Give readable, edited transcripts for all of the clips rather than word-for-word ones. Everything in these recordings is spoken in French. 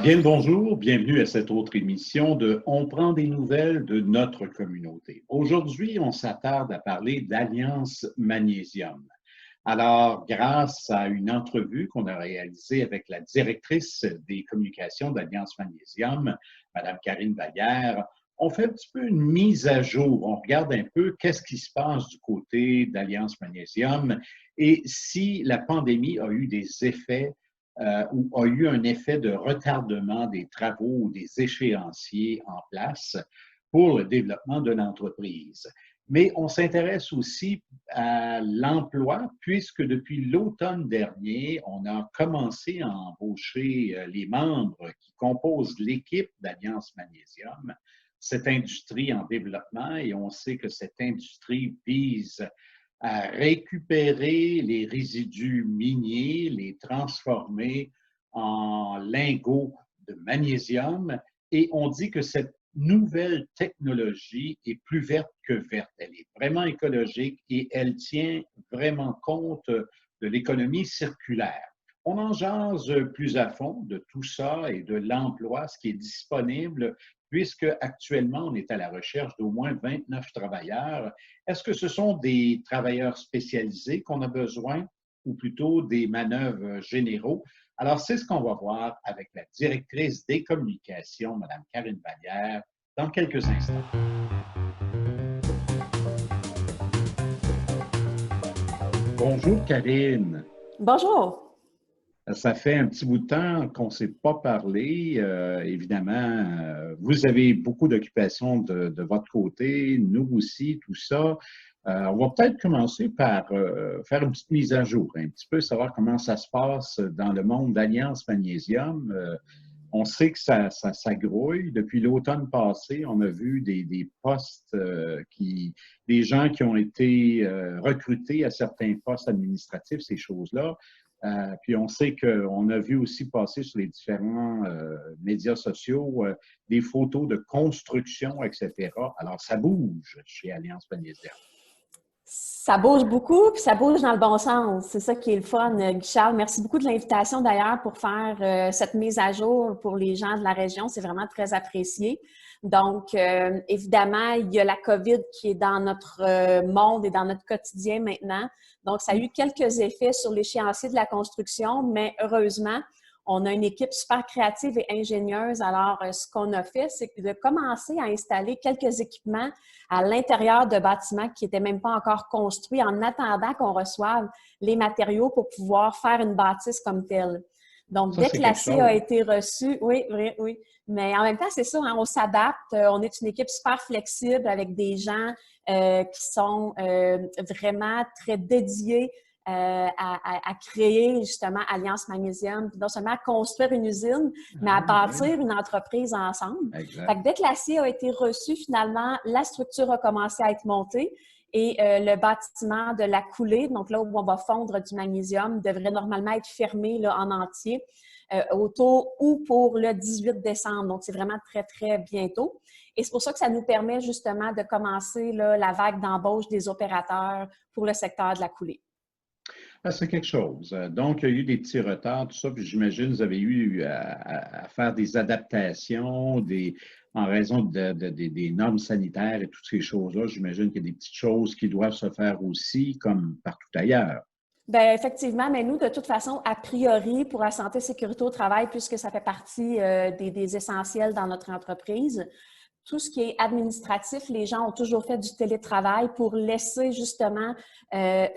Bien le bonjour, bienvenue à cette autre émission de On prend des nouvelles de notre communauté. Aujourd'hui, on s'attarde à parler d'Alliance Magnésium. Alors, grâce à une entrevue qu'on a réalisée avec la directrice des communications d'Alliance Magnésium, Mme Karine Vallière, on fait un petit peu une mise à jour. On regarde un peu qu'est-ce qui se passe du côté d'Alliance Magnésium et si la pandémie a eu des effets ou a eu un effet de retardement des travaux ou des échéanciers en place pour le développement de l'entreprise. Mais on s'intéresse aussi à l'emploi, puisque depuis l'automne dernier, on a commencé à embaucher les membres qui composent l'équipe d'Alliance Magnésium, cette industrie en développement, et on sait que cette industrie vise à récupérer les résidus miniers, les transformer en lingots de magnésium. Et on dit que cette nouvelle technologie est plus verte que verte. Elle est vraiment écologique et elle tient vraiment compte de l'économie circulaire. On en jase plus à fond de tout ça et de l'emploi, ce qui est disponible, puisque actuellement on est à la recherche d'au moins 29 travailleurs. Est-ce que ce sont des travailleurs spécialisés qu'on a besoin ou plutôt des manœuvres généraux? Alors, c'est ce qu'on va voir avec la directrice des communications, Mme Karine Vallière, dans quelques instants. Bonjour, Karine. Bonjour. Ça fait un petit bout de temps qu'on ne s'est pas parlé. Évidemment, vous avez beaucoup d'occupations de votre côté, nous aussi, tout ça. On va peut-être commencer par faire une petite mise à jour, un petit peu savoir comment ça se passe dans le monde d'Alliance Magnésium. On sait que ça grouille. Depuis l'automne passé, on a vu des postes, des gens qui ont été recrutés à certains postes administratifs, ces choses-là. Puis on sait qu'on a vu aussi passer sur les différents médias sociaux des photos de construction, etc. Alors, ça bouge chez Alliance Magnésium. Ça bouge beaucoup, puis ça bouge dans le bon sens. C'est ça qui est le fun, Guichard. Merci beaucoup de l'invitation d'ailleurs pour faire cette mise à jour pour les gens de la région. C'est vraiment très apprécié. Donc, évidemment, il y a la COVID qui est dans notre monde et dans notre quotidien maintenant. Donc, ça a eu quelques effets sur l'échéancier de la construction, mais heureusement, on a une équipe super créative et ingénieuse. Alors, ce qu'on a fait, c'est de commencer à installer quelques équipements à l'intérieur de bâtiments qui n'étaient même pas encore construits en attendant qu'on reçoive les matériaux pour pouvoir faire une bâtisse comme telle. Donc, Ça, dès c'est que quelque l'acier a chose. été reçu, oui, oui, oui. Mais en même temps, c'est ça, hein, on s'adapte. On est une équipe super flexible avec des gens qui sont vraiment très dédiés à créer justement Alliance Magnésium, puis non seulement à construire une usine, mais à Ah, oui, bâtir une entreprise ensemble. Fait exact. que dès que l'acier a été reçu, finalement, la structure a commencé à être montée et le bâtiment de la coulée, donc là où on va fondre du magnésium, devrait normalement être fermé là, en entier autour ou pour le 18 décembre. Donc, c'est vraiment très, très bientôt. Et c'est pour ça que ça nous permet justement de commencer là, la vague d'embauche des opérateurs pour le secteur de la coulée. Ah, c'est quelque chose. Donc, il y a eu des petits retards, tout ça, puis j'imagine que vous avez eu à faire des adaptations en raison des normes sanitaires et toutes ces choses-là. J'imagine qu'il y a des petites choses qui doivent se faire aussi, comme partout ailleurs. Bien, effectivement, mais nous, de toute façon, a priori, pour la santé et sécurité au travail, puisque ça fait partie des essentiels dans notre entreprise, tout ce qui est administratif, les gens ont toujours fait du télétravail pour laisser justement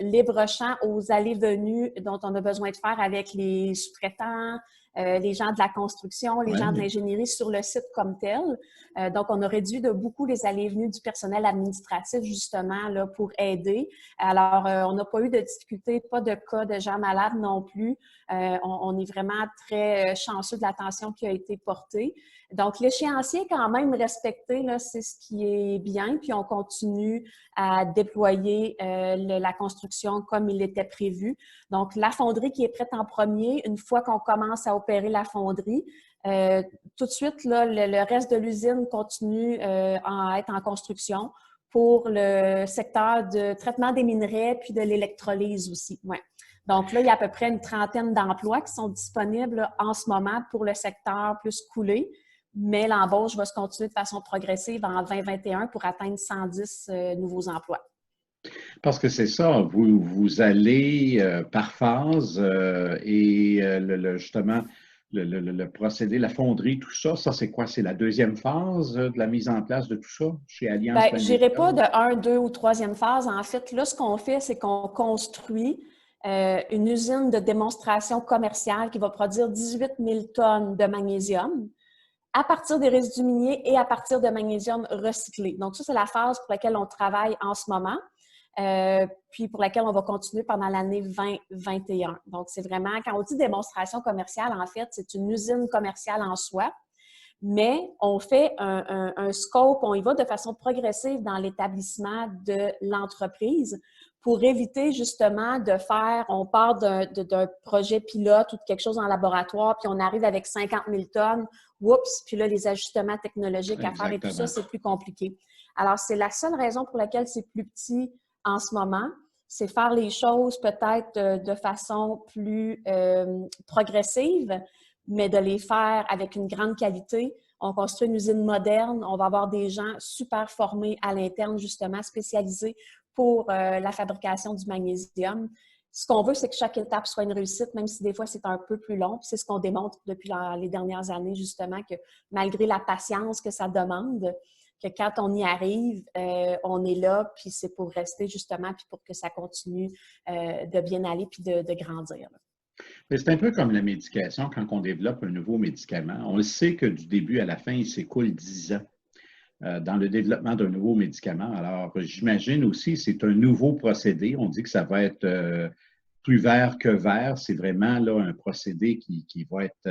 libre champ aux allées-venues dont on a besoin de faire avec les sous-traitants, les gens de la construction, les gens de Oui. l'ingénierie sur le site comme tel. Donc, on a réduit de beaucoup les allées et venues du personnel administratif justement là, pour aider. Alors, on n'a pas eu de difficultés, pas de cas de gens malades non plus. On est vraiment très chanceux de l'attention qui a été portée. Donc, l'échéancier est quand même respecté, là, c'est ce qui est bien. Puis, on continue à déployer la construction comme il était prévu. Donc, la fonderie qui est prête en premier, une fois qu'on commence à opérer la fonderie, tout de suite, là, le reste de l'usine continue à être en construction pour le secteur de traitement des minerais puis de l'électrolyse aussi. Ouais. Donc là, il y a à peu près une trentaine d'emplois qui sont disponibles là, en ce moment pour le secteur plus coulé, mais l'embauche va se continuer de façon progressive en 2021 pour atteindre 110 nouveaux emplois. Parce que c'est ça, vous allez par phase et justement, le procédé, la fonderie, tout ça, ça c'est quoi? C'est la deuxième phase de la mise en place de tout ça chez Bien, Alliance je n'irai pas Magnésium? de 1, 2 ou troisième phase. En fait, là, ce qu'on fait, c'est qu'on construit une usine de démonstration commerciale qui va produire 18 000 tonnes de magnésium à partir des résidus miniers et à partir de magnésium recyclé. Donc, ça, c'est la phase pour laquelle on travaille en ce moment, puis pour laquelle on va continuer pendant l'année 2021. Donc, c'est vraiment, quand on dit démonstration commerciale, en fait, c'est une usine commerciale en soi, mais on fait un scope, on y va de façon progressive dans l'établissement de l'entreprise pour éviter justement de faire, on part d'un projet pilote ou de quelque chose en laboratoire, puis on arrive avec 50 000 tonnes, oups, puis là, les ajustements technologiques à faire et tout ça, Exactement. c'est plus compliqué. Alors, c'est la seule raison pour laquelle c'est plus petit en ce moment, c'est faire les choses peut-être de façon plus progressive, mais de les faire avec une grande qualité. On construit une usine moderne, on va avoir des gens super formés à l'interne, justement, spécialisés pour la fabrication du magnésium. Ce qu'on veut, c'est que chaque étape soit une réussite, même si des fois c'est un peu plus long. C'est ce qu'on démontre depuis les dernières années, justement, que malgré la patience que ça demande, que quand on y arrive, on est là, puis c'est pour rester, justement, puis pour que ça continue de bien aller, puis de grandir. Mais c'est un peu comme la médication, quand on développe un nouveau médicament. On le sait que du début à la fin, il s'écoule 10 ans dans le développement d'un nouveau médicament. Alors, j'imagine aussi, c'est un nouveau procédé. On dit que ça va être plus vert que vert. C'est vraiment là un procédé qui va être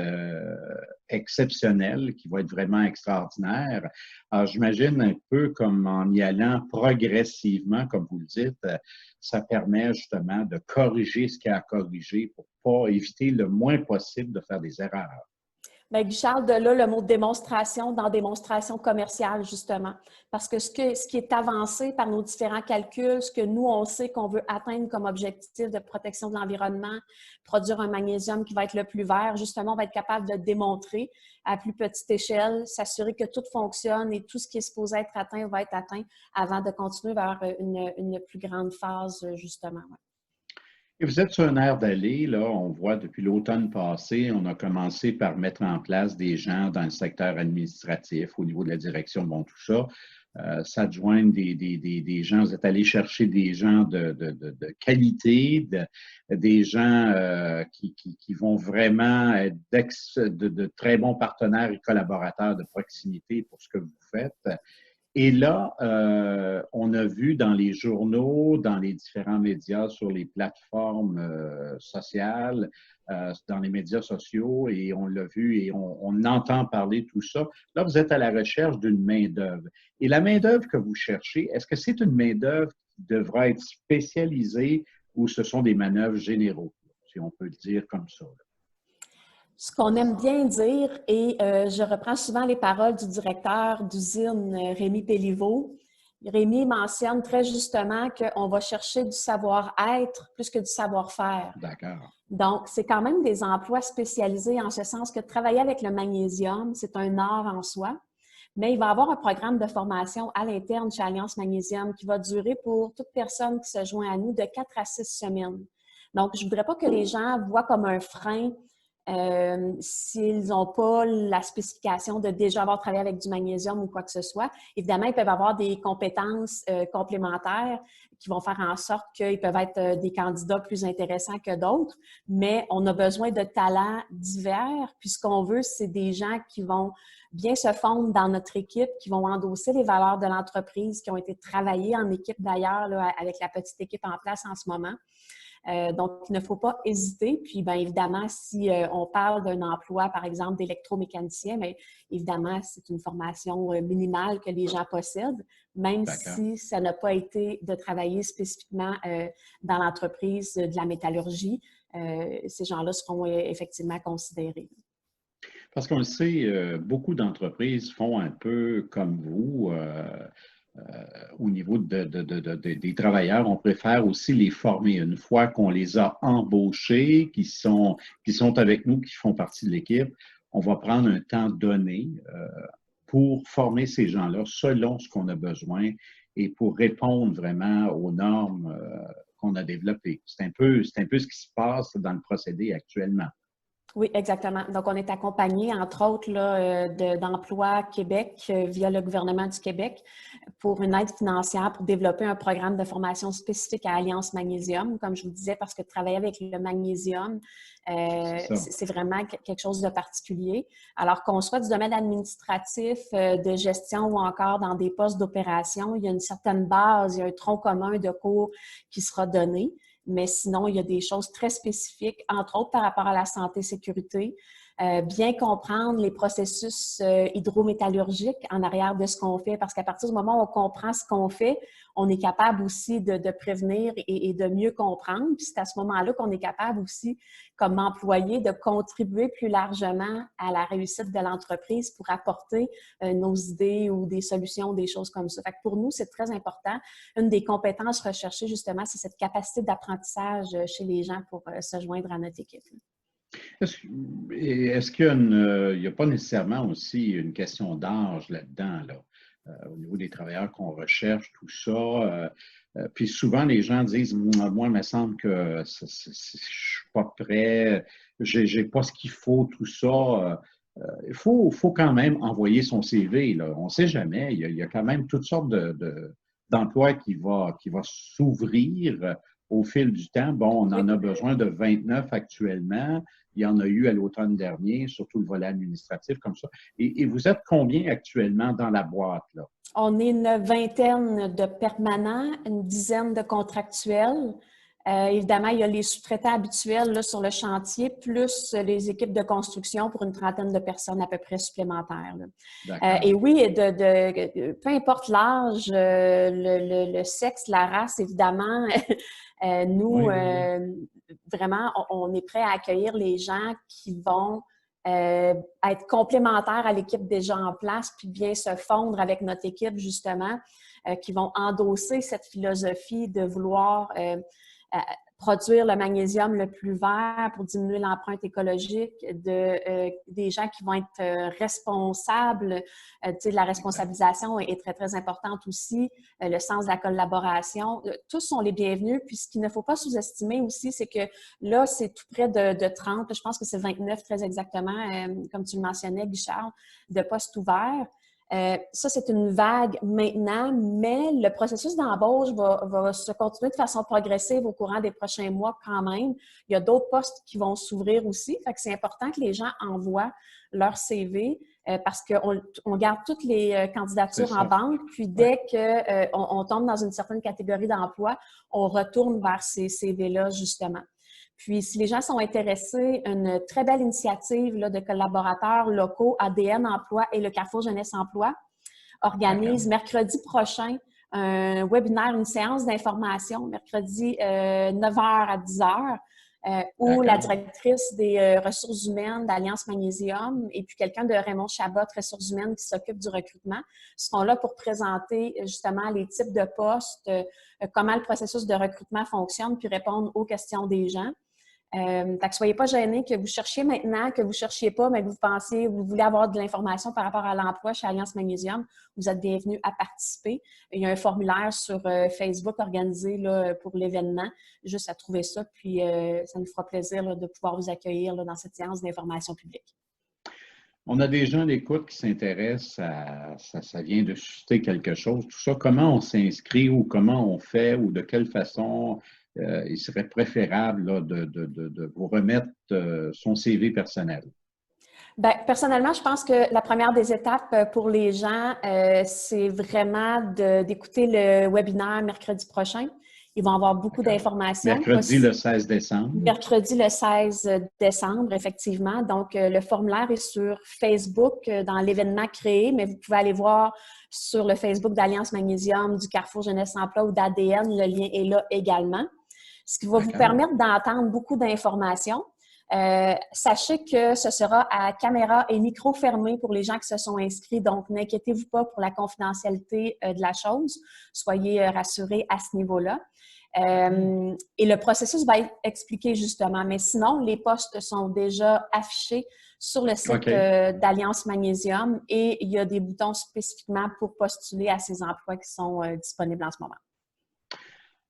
exceptionnel, qui va être vraiment extraordinaire. Alors, j'imagine un peu comme en y allant progressivement, comme vous le dites, ça permet justement de corriger ce qu'il y a à corriger pour pas éviter le moins possible de faire des erreurs. Bien, Guichard, de là, le mot démonstration dans démonstration commerciale, justement. Parce que ce qui est avancé par nos différents calculs, ce que nous, on sait qu'on veut atteindre comme objectif de protection de l'environnement, produire un magnésium qui va être le plus vert, justement, on va être capable de démontrer à plus petite échelle, s'assurer que tout fonctionne et tout ce qui est supposé être atteint va être atteint avant de continuer vers une plus grande phase, justement. Ouais. Et vous êtes sur un air d'aller, là, on voit depuis l'automne passé, on a commencé par mettre en place des gens dans le secteur administratif, au niveau de la direction, bon, tout ça, s'adjoindre des gens, vous êtes allé chercher des gens de qualité, des gens qui vont vraiment être de très bons partenaires et collaborateurs de proximité pour ce que vous faites. Et là, on a vu dans les journaux, dans les différents médias, sur les plateformes sociales, dans les médias sociaux, et on l'a vu et on entend parler de tout ça. Là, vous êtes à la recherche d'une main-d'œuvre. Et la main-d'œuvre que vous cherchez, est-ce que c'est une main-d'œuvre qui devra être spécialisée ou ce sont des manœuvres généraux, si on peut le dire comme ça? Ce qu'on aime bien dire, et je reprends souvent les paroles du directeur d'usine, Rémi Béliveau. Rémi mentionne très justement qu'on va chercher du savoir-être plus que du savoir-faire. D'accord. Donc, c'est quand même des emplois spécialisés en ce sens que travailler avec le magnésium, c'est un art en soi, mais il va y avoir un programme de formation à l'interne chez Alliance Magnésium qui va durer pour toute personne qui se joint à nous de 4 à 6 semaines. Donc, je ne voudrais pas que les gens voient comme un frein s'ils n'ont pas la spécification de déjà avoir travaillé avec du magnésium ou quoi que ce soit. Évidemment, ils peuvent avoir des compétences complémentaires qui vont faire en sorte qu'ils peuvent être des candidats plus intéressants que d'autres, mais on a besoin de talents divers, puis ce qu'on veut, c'est des gens qui vont bien se fondre dans notre équipe, qui vont endosser les valeurs de l'entreprise, qui ont été travaillées en équipe d'ailleurs, là, avec la petite équipe en place en ce moment. Donc, il ne faut pas hésiter. Puis, bien évidemment, si on parle d'un emploi, par exemple, d'électromécanicien, bien évidemment, c'est une formation minimale que les gens possèdent, même si ça n'a pas été de travailler spécifiquement dans l'entreprise de la métallurgie. Ces gens-là seront effectivement considérés. Parce qu'on le sait, beaucoup d'entreprises font un peu comme vous. au niveau des travailleurs, on préfère aussi les former. Une fois qu'on les a embauchés, qui sont avec nous, qui font partie de l'équipe, on va prendre un temps donné pour former ces gens-là selon ce qu'on a besoin et pour répondre vraiment aux normes qu'on a développées. C'est un peu ce qui se passe dans le procédé actuellement. Oui, exactement. Donc, on est accompagné, entre autres, là, d'Emploi Québec via le gouvernement du Québec pour une aide financière pour développer un programme de formation spécifique à Alliance Magnésium, comme je vous disais, parce que travailler avec le magnésium, c'est vraiment quelque chose de particulier. Alors qu'on soit du domaine administratif, de gestion ou encore dans des postes d'opération, il y a une certaine base, il y a un tronc commun de cours qui sera donné. Mais sinon, il y a des choses très spécifiques, entre autres par rapport à la santé-sécurité. Bien comprendre les processus hydrométallurgiques en arrière de ce qu'on fait, parce qu'à partir du moment où on comprend ce qu'on fait, on est capable aussi de prévenir et de mieux comprendre. Puis c'est à ce moment-là qu'on est capable aussi, comme employé, de contribuer plus largement à la réussite de l'entreprise pour apporter nos idées ou des solutions, des choses comme ça. Fait que pour nous, c'est très important. Une des compétences recherchées, justement, c'est cette capacité d'apprentissage chez les gens pour se joindre à notre équipe. Est-ce qu'il n'y a pas nécessairement aussi une question d'âge là-dedans, au niveau des travailleurs qu'on recherche, tout ça? Puis souvent, les gens disent, moi, il me semble que je ne suis pas prêt, je n'ai pas ce qu'il faut, tout ça. Il faut quand même envoyer son CV, là. On ne sait jamais. Il y a quand même toutes sortes d'emplois qui va s'ouvrir au fil du temps. Bon, on en a besoin de 29 actuellement. Il y en a eu à l'automne dernier, surtout le volet administratif comme ça. Et vous êtes combien actuellement dans la boîte, là? On est une vingtaine de permanents, une dizaine de contractuels. Évidemment, il y a les sous-traitants habituels là, sur le chantier, plus les équipes de construction pour une trentaine de personnes à peu près supplémentaires. Et oui, peu importe l'âge, le sexe, la race, évidemment, nous, vraiment, on est prêt à accueillir les gens qui vont être complémentaires à l'équipe déjà en place, puis bien se fondre avec notre équipe, justement, qui vont endosser cette philosophie de vouloir produire le magnésium le plus vert pour diminuer l'empreinte écologique, des gens qui vont être responsables. La responsabilisation est très, très importante aussi, le sens de la collaboration. Tous sont les bienvenus. Puis ce qu'il ne faut pas sous-estimer aussi, c'est que là, c'est tout près de 30, je pense que c'est 29 très exactement, comme tu le mentionnais, Guichard, de postes ouverts. Ça, c'est une vague maintenant, mais le processus d'embauche va se continuer de façon progressive au courant des prochains mois quand même. Il y a d'autres postes qui vont s'ouvrir aussi. Fait que c'est important que les gens envoient leur CV parce qu'on garde toutes les candidatures en banque. Puis dès qu'on tombe dans une certaine catégorie d'emploi, on retourne vers ces CV-là, justement. Puis, si les gens sont intéressés, une très belle initiative là, de collaborateurs locaux, ADN Emploi et le Carrefour Jeunesse Emploi organise mercredi prochain un webinaire, une séance d'information, mercredi 9h à 10h, où la directrice des ressources humaines d'Alliance Magnésium et puis quelqu'un de Raymond Chabot, ressources humaines qui s'occupe du recrutement, seront là pour présenter justement les types de postes, comment le processus de recrutement fonctionne, puis répondre aux questions des gens. Fait que soyez pas gênés, que vous cherchiez maintenant, que vous ne cherchiez pas, mais que vous voulez avoir de l'information par rapport à l'emploi chez Alliance Magnésium, vous êtes bienvenus à participer. Il y a un formulaire sur Facebook organisé là, pour l'événement, juste à trouver ça, puis ça nous fera plaisir là, de pouvoir vous accueillir là, dans cette séance d'information publique. On a des gens à l'écoute qui s'intéressent à ça vient de susciter quelque chose. Tout ça, comment on s'inscrit ou comment on fait ou de quelle façon il serait préférable là, de vous remettre son CV personnel? Bien, personnellement, je pense que la première des étapes pour les gens, c'est vraiment d'écouter le webinaire mercredi prochain. Ils vont avoir beaucoup d'informations. Mercredi le 16 décembre. Mercredi le 16 décembre, effectivement. Donc, le formulaire est sur Facebook dans l'événement créé, mais vous pouvez aller voir sur le Facebook d'Alliance Magnésium, du Carrefour Jeunesse Emploi ou d'ADN. Le lien est là également. Ce qui va vous permettre d'entendre beaucoup d'informations. Sachez que ce sera à caméra et micro fermé pour les gens qui se sont inscrits, donc n'inquiétez-vous pas pour la confidentialité de la chose. Soyez rassurés à ce niveau-là. Et le processus va être expliqué justement, mais sinon, les postes sont déjà affichés sur le site d'Alliance Magnésium et il y a des boutons spécifiquement pour postuler à ces emplois qui sont disponibles en ce moment.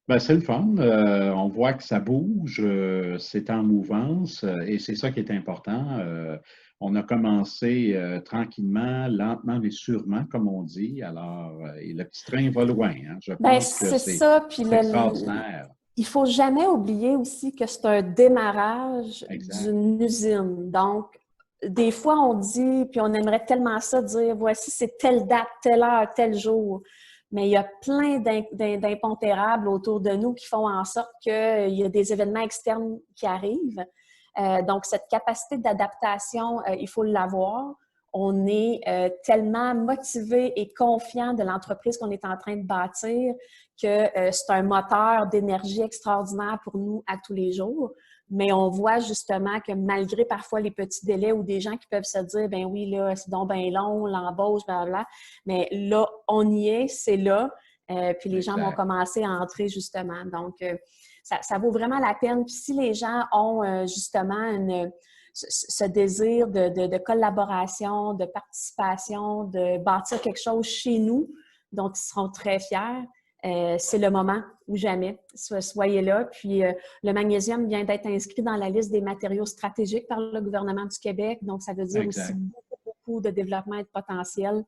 Ben, c'est le fun. On voit que ça bouge, c'est en mouvance et c'est ça qui est important. On a commencé tranquillement, lentement mais sûrement, comme on dit. Alors, et le petit train va loin. Hein. Je pense que c'est extraordinaire. Il ne faut jamais oublier aussi que c'est un démarrage Exact. d'une usine. Donc, des fois, on dit, puis on aimerait tellement ça, dire voici, c'est telle date, telle heure, tel jour. Mais il y a plein d'impondérables autour de nous qui font en sorte qu'il y a des événements externes qui arrivent. Donc, cette capacité d'adaptation, il faut l'avoir. On est tellement motivé et confiant de l'entreprise qu'on est en train de bâtir que c'est un moteur d'énergie extraordinaire pour nous à tous les jours. Mais on voit justement que malgré parfois les petits délais ou des gens qui peuvent se dire, ben oui, là, c'est donc bien long, l'embauche, blablabla. Mais là, on y est, c'est là. Puis les gens vont commencer à entrer justement. Donc, ça vaut vraiment la peine. Puis si les gens ont justement ce désir de collaboration, de participation, de bâtir quelque chose chez nous dont ils seront très fiers, c'est le moment ou jamais. Soyez là. Puis, le magnésium vient d'être inscrit dans la liste des matériaux stratégiques par le gouvernement du Québec. Donc, ça veut dire aussi beaucoup de développement et de potentiel.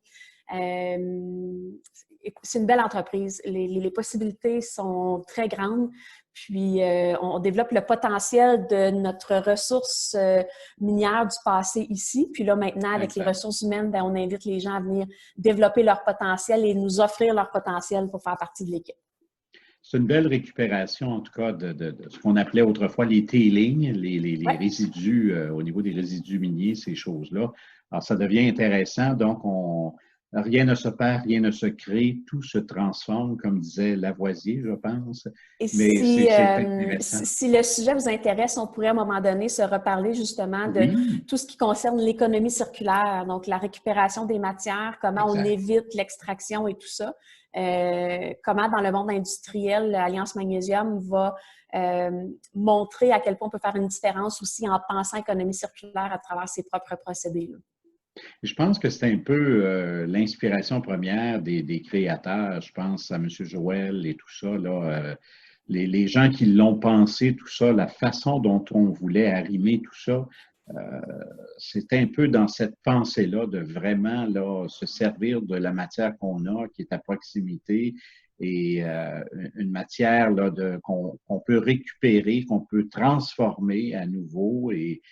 C'est une belle entreprise. Les possibilités sont très grandes. Puis, on développe le potentiel de notre ressource minière du passé ici. Puis là, maintenant, avec les ressources humaines, bien, on invite les gens à venir développer leur potentiel et nous offrir leur potentiel pour faire partie de l'équipe. C'est une belle récupération, en tout cas, de ce qu'on appelait autrefois les tailings, les résidus, au niveau des résidus miniers, ces choses-là. Alors, ça devient intéressant. Donc, rien ne se perd, rien ne se crée, tout se transforme, comme disait Lavoisier, je pense. Et mais c'est intéressant. Si le sujet vous intéresse, on pourrait à un moment donné se reparler justement de tout ce qui concerne l'économie circulaire, donc la récupération des matières, comment on évite l'extraction et tout ça. Comment dans le monde industriel, l'Alliance Magnésium va montrer à quel point on peut faire une différence aussi en pensant économie circulaire à travers ses propres procédés-là. Je pense que c'est un peu l'inspiration première des créateurs. Je pense à M. Joël et tout ça, là, les gens qui l'ont pensé, tout ça, la façon dont on voulait arrimer tout ça, c'est un peu dans cette pensée-là de vraiment là, se servir de la matière qu'on a, qui est à proximité, et une matière là, qu'on peut récupérer, qu'on peut transformer à nouveau et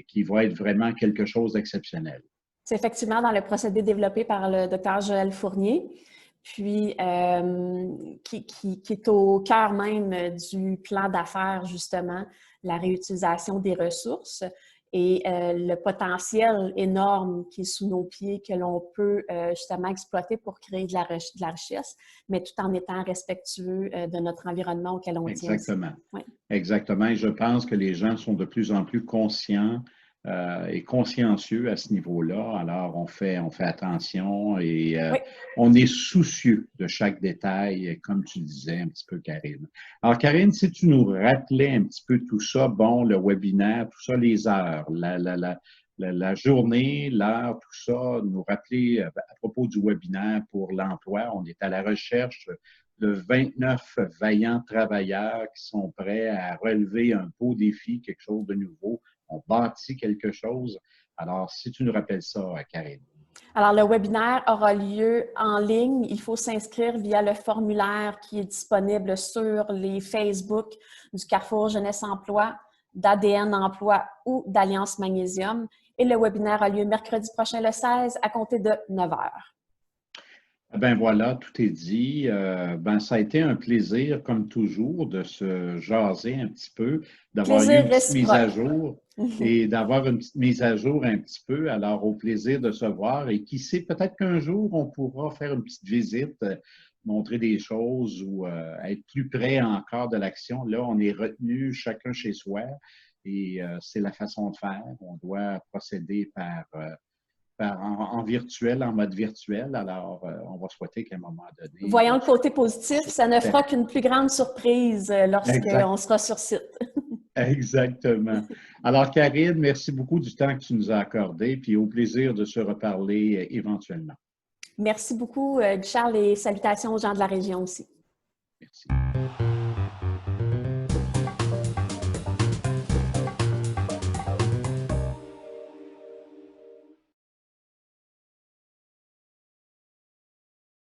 qui va être vraiment quelque chose d'exceptionnel. C'est effectivement dans le procédé développé par le Dr Joël Fournier, puis qui est au cœur même du plan d'affaires, justement, la réutilisation des ressources et le potentiel énorme qui est sous nos pieds que l'on peut justement exploiter pour créer de la richesse, mais tout en étant respectueux de notre environnement auquel on tient. Exactement. Exactement. Et je pense que les gens sont de plus en plus conscients et consciencieux à ce niveau-là. Alors, on fait attention et on est soucieux de chaque détail, comme tu disais un petit peu, Karine. Alors, Karine, si tu nous rappelais un petit peu tout ça, bon, le webinaire, tout ça, les heures, la journée, l'heure, tout ça, nous rappeler à propos du webinaire pour l'emploi. On est à la recherche de 29 vaillants travailleurs qui sont prêts à relever un beau défi, quelque chose de nouveau. On bâtit quelque chose. Alors, si tu nous rappelles ça, Karine. Alors, le webinaire aura lieu en ligne. Il faut s'inscrire via le formulaire qui est disponible sur les Facebook du Carrefour Jeunesse Emploi, d'ADN Emploi ou d'Alliance Magnésium. Et le webinaire a lieu mercredi prochain, le 16, à compter de 9 h. Ben voilà, tout est dit. Ça a été un plaisir, comme toujours, de se jaser un petit peu, d'avoir eu une petite mise à jour et d'avoir une petite mise à jour un petit peu. Alors, au plaisir de se voir et qui sait, peut-être qu'un jour, on pourra faire une petite visite, montrer des choses ou être plus près encore de l'action. Là, on est retenu chacun chez soi. et c'est la façon de faire. On doit procéder en virtuel, en mode virtuel. Alors, on va souhaiter qu'à un moment donné... Voyons le côté positif, ça ne fera qu'une plus grande surprise lorsqu'on sera sur site. Exactement. Alors, Karine, merci beaucoup du temps que tu nous as accordé, puis au plaisir de se reparler éventuellement. Merci beaucoup, Charles, et salutations aux gens de la région aussi. Merci.